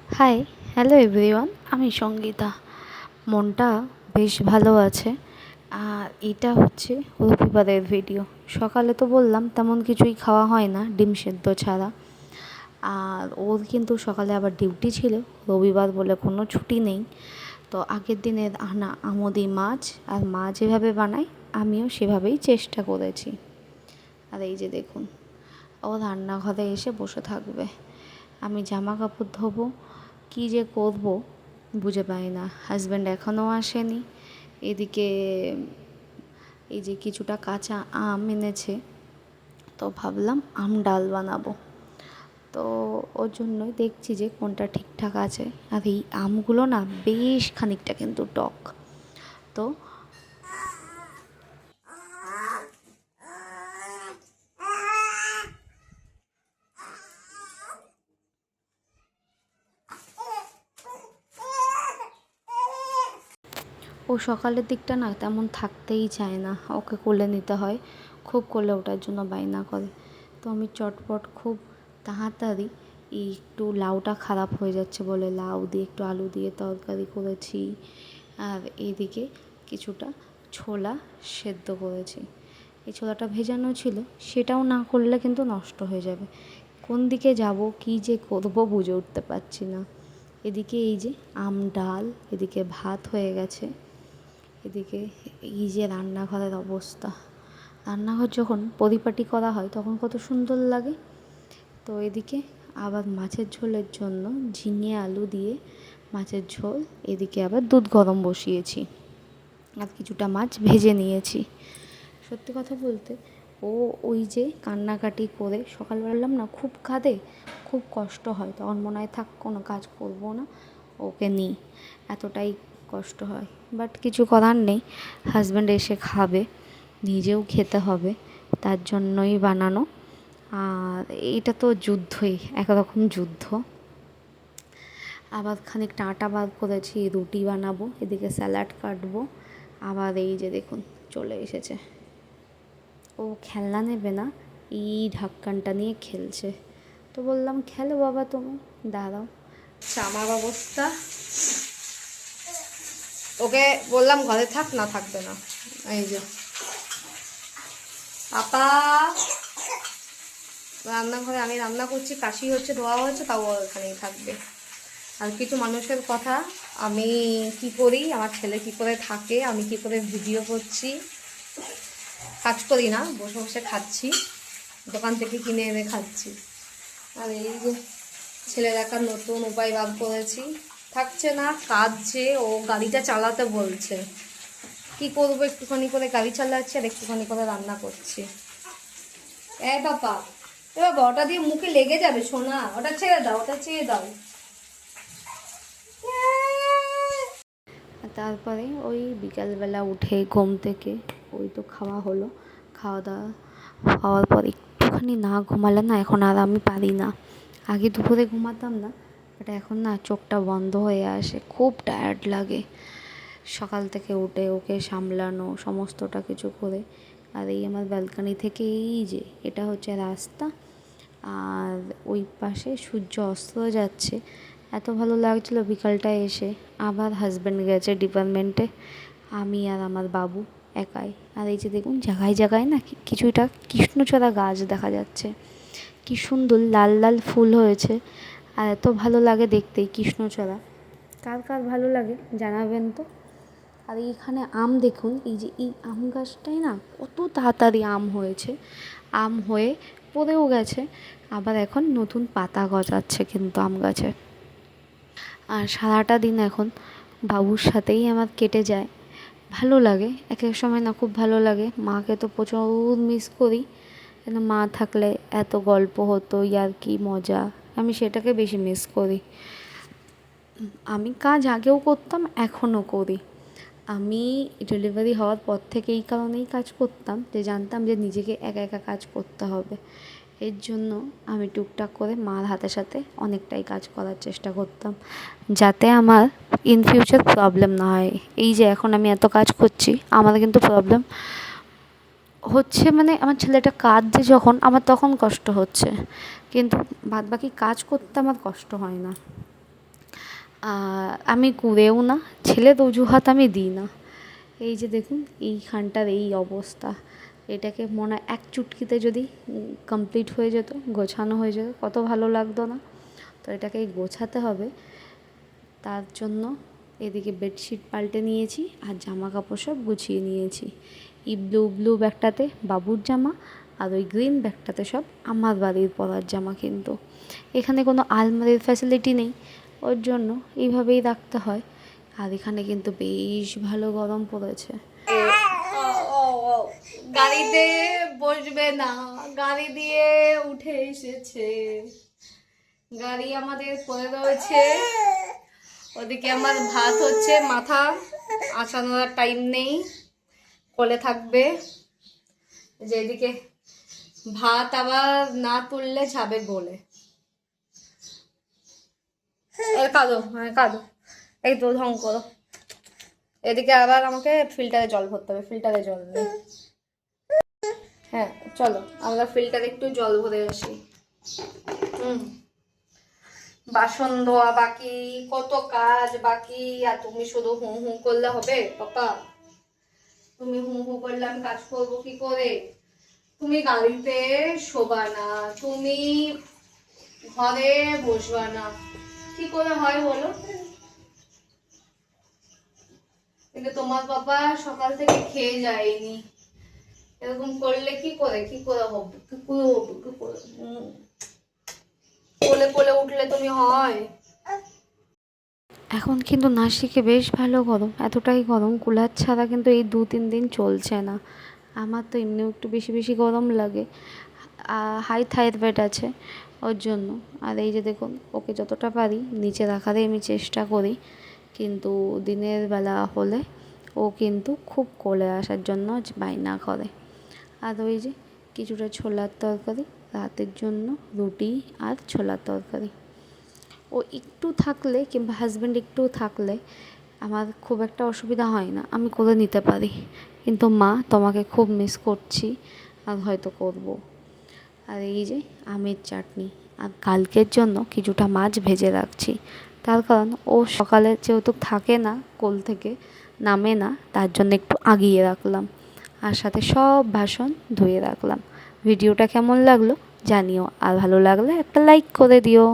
High, hello everyone, আমি সঙ্গীতা। মনটা বেশ ভালো আছে। আর এটা হচ্ছে রবিবারের ভিডিও। সকালে তো বললাম তেমন কিছুই খাওয়া হয় না ডিম সেদ্ধ ছাড়া। আর ওর কিন্তু সকালে আবার ডিউটি ছিল, রবিবার বলে কোনো ছুটি নেই। তো আগের দিনের আনা আমোদি মাছ, আর মা যেভাবে বানায় আমিও সেভাবেই চেষ্টা করেছি। আর এই যে দেখুন, ও রান্নাঘরে এসে বসে থাকবে, আমি জামা কাপড় ধোবো, কী যে করব বুঝে পাই না। হাজব্যান্ড এখনও আসেনি। এদিকে এই যে কিছুটা কাঁচা আম এনেছে, তো ভাবলাম আম ডাল বানাবো। তো ওর জন্যই দেখছি যে কোনটা ঠিকঠাক আছে। আর এই আমগুলো না বেশ খানিকটা কিন্তু টক। তো ও সকালের দিকটা না তেমন থাকতেই চায় না, ওকে কোলে নিতে হয়, খুব কোলে ওঠার জন্য বায়না করে। তো আমি চটপট খুব তাড়াতাড়ি একটু লাউটা খারাপ হয়ে যাচ্ছে বলে লাউ দিয়ে একটু আলু দিয়ে তরকারি করেছি। আর এদিকে কিছুটা ছোলা সেদ্ধ করেছি। এই ছোলাটা ভেজানো ছিল, সেটাও না করলে কিন্তু নষ্ট হয়ে যাবে। কোন দিকে যাব, কী যে করবো বুঝে উঠতে পারছি না। এদিকে এই যে আম ডাল, এদিকে ভাত হয়ে গেছে। এদিকে এই যে রান্নাঘরের অবস্থা, রান্নাঘর যখন পরিপাটি করা হয় তখন কত সুন্দর লাগে। তো এদিকে আবার মাছের ঝোলের জন্য ঝিঙে আলু দিয়ে মাছের ঝোল, এদিকে আবার দুধ গরম বসিয়েছি, আর কিছুটা মাছ ভেজে নিয়েছি। সত্যি কথা বলতে ও ওই যে কান্নাকাটি করে সকালবেলা না খুব কাঁদে, খুব কষ্ট হয়, তখন মনে হয় থাক কোনো কাজ করবো না, ওকে নিই, এতটাই কষ্ট হয়। বাট কিছু করার নেই, হাজব্যান্ড এসে খাবে, নিজেও খেতে হবে, তার জন্যই বানানো। আর এটা তো যুদ্ধই, একরকম যুদ্ধ। আবার খানিকটা আটা বার করেছি, রুটি বানাবো, এদিকে স্যালাড কাটবো। আবার এই যে দেখুন চলে এসেছে, ও খেলনা নেবে না, এই ঢাক্কানটা নিয়ে খেলছে। তো বললাম খেলো বাবা তুমি, দাঁড়াও। আমার অবস্থা, ওকে বললাম ঘরে থাক, না থাকবে না। এই যে পাপা, রান্নাঘরে আমি রান্না করছি, কাশি হচ্ছে, ধোয়া হচ্ছে, তাও ওখানেই থাকবে। আর কিছু মানুষের কথা, আমি কি করি, আমার ছেলে কি করে থাকে, আমি কি করে ভিডিও করছি, কাজ করি না, বসে বসে খাচ্ছি, দোকান থেকে কিনে এনে খাচ্ছি। আর এই যে ছেলের একটা নতুন উপায় বার করেছি, থাকছে না, কাঁদছে, ও গাড়িটা চালাতে বলছে। কি করবো, একটুখানি করে গাড়ি চালাচ্ছি আর একটুখানি করে রান্না করছি। বাবা, বাবা, ওটা দিয়ে মুখে লেগে যাবে সোনা, ওটা ছেড়ে দাও, ওটা ছেড়ে দাও। তারপরে ওই বিকালবেলা উঠে ঘুম থেকে ওই তো খাওয়া হলো, খাওয়া দাওয়া হওয়ার পর একটুখানি না ঘুমালে না এখন আর আমি পারি না। আগে দুপুরে ঘুমাতাম না, বাট এখন না চোখটা বন্ধ হয়ে আসে, খুব টায়ার্ড লাগে সকাল থেকে উঠে ওকে সামলানো, সমস্তটা কিছু করে। আর এই আমার ব্যালকনি থেকে এই যে এটা হচ্ছে রাস্তা, আর ওই পাশে সূর্য অস্ত যাচ্ছে, এত ভালো লাগছিলো বিকালটায় এসে। আবার হাজব্যান্ড গেছে ডিপার্টমেন্টে, আমি আর আমার বাবু একাই। আর এই যে দেখুন জায়গায় জায়গায় না কিছুটা কৃষ্ণচূড়া গাছ দেখা যাচ্ছে, কি সুন্দর লাল লাল ফুল হয়েছে, আর এত ভালো লাগে দেখতেই কৃষ্ণচূড়া। কার কার ভালো লাগে জানাবেন তো। আর এইখানে আম দেখুন, এই যে এই আম গাছটায় না কত তাড়াতাড়ি আম হয়েছে, আম হয়ে পড়েও গেছে, আবার এখন নতুন পাতা গজাচ্ছে কিন্তু আম গাছে। আর সারাটা দিন এখন বাবুর সাথেই আমার কেটে যায়, ভালো লাগে। এক এক সময় না খুব ভালো লাগে, মাকে তো প্রচুর মিস করি, কিন্তু মা থাকলে এত গল্প হতো, ইয়ার্কি মজা, আমি সেটাকে বেশি মিস করি। আমি কাজ আগেও করতাম, এখনও করি। আমি ডেলিভারি হওয়ার পর থেকে এই কারণেই কাজ করতাম যে জানতাম যে নিজেকে একা একা কাজ করতে হবে, এর জন্য আমি টুকটাক করে মার হাতের সাথে অনেকটাই কাজ করার চেষ্টা করতাম, যাতে আমার ইন ফিউচার প্রবলেম না হয়। এই যে এখন আমি এত কাজ করছি, আমার কিন্তু প্রবলেম হচ্ছে, মানে আমার ছেলেটা কাঁদছে যখন আমার তখন কষ্ট হচ্ছে, কিন্তু বাদবাকি কাজ করতে আমার কষ্ট হয় না। আমি কুড়েও না, ছেলের অজুহাত আমি দিই না। এই যে দেখুন এইখানটার এই অবস্থা, এটাকে মনে হয় এক চুটকিতে যদি কমপ্লিট হয়ে যেত, গোছানো হয়ে যেত, কত ভালো লাগতো না। তো এটাকে গোছাতে হবে, তার জন্য এদিকে বেডশিট পাল্টে নিয়েছি আর জামা কাপড় সব গুছিয়ে নিয়েছি। এই ব্লু ব্যাগটাতে বাবুর জামা, আর ওই গ্রিন ব্যাগটাতে সব আমার বাড়ির পরার জামা। কিন্তু এখানে কোনো আলমারির ফ্যাসিলিটি নেই, ওর জন্য এইভাবেই রাখতে হয়। আর এখানে কিন্তু বেশ ভালো গরম পড়েছে। গাড়িতে বসবে না, গাড়ি দিয়ে উঠে এসেছে, গাড়ি আমাদের পড়ে রয়েছে। ওদিকে আমার ভাত হচ্ছে, মাথা আসানোর টাইম নেই, কোলে থাকবে। যে এদিকে ভাত আবার না তুললে যাবে গোলে। কাঁদো, হ্যাঁ কাঁদো, এই তো ঢং করো। এদিকে আবার আমাকে ফিল্টারে জল ভরতে হবে, ফিল্টারে জল নেই। হ্যাঁ চলো আমরা ফিল্টারে একটু জল ভরে আসি। বাসন ধোয়া বাকি, কত কাজ বাকি, আর তুমি শুধু হু হু করলে হবে পাপা? তুমি হু হু করলে আমি কাজ করবো কি করে? তুমি গাড়িতে শোবা না, তুমি ঘরে বসবা না, কি করে হয় বলো? কিন্তু তোমার পাপা সকাল থেকে খেয়ে যায়নি, এরকম করলে কি করে হবে, কি করে হবে, কি করে? কোলে কোলে উঠলে তুমি হয়। এখন কিন্তু নাসিকে বেশ ভালো গরম, এতটাই গরম কুলার ছাড়া কিন্তু এই 2-3 দিন চলছে না। আমার তো এমনিও একটু বেশি বেশি গরম লাগে, হাই থাইরয়েড আছে ওর জন্য। আর এই যে দেখুন ওকে যতটা পারি নিচে রাখারই আমি চেষ্টা করি, কিন্তু দিনের বেলা হলে ও কিন্তু খুব কোলে আসার জন্য বায়না করে। আর ওই যে কিছুটা ছোলার তরকারি, রাতের জন্য রুটি আর ছোলার তরকারি। ও একটু থাকলে কিংবা হাজব্যান্ড একটু থাকলে আমার খুব একটা অসুবিধা হয় না, আমি করে নিতে পারি। কিন্তু মা, তোমাকে খুব মিস করছি, আর হয়তো করব। আর এই যে আমের চাটনি, আর কালকের জন্য কিছুটা মাছ ভেজে রাখছি। তার কারণ ও সকালে যেহেতু থাকে না, কোল থেকে নামে না, তার জন্য একটু আগিয়ে রাখলাম। আর সাথে সব বাসন ধুয়ে রাখলাম। ভিডিওটা কেমন লাগলো জানিও, আর ভালো লাগলে একটা লাইক করে দিও।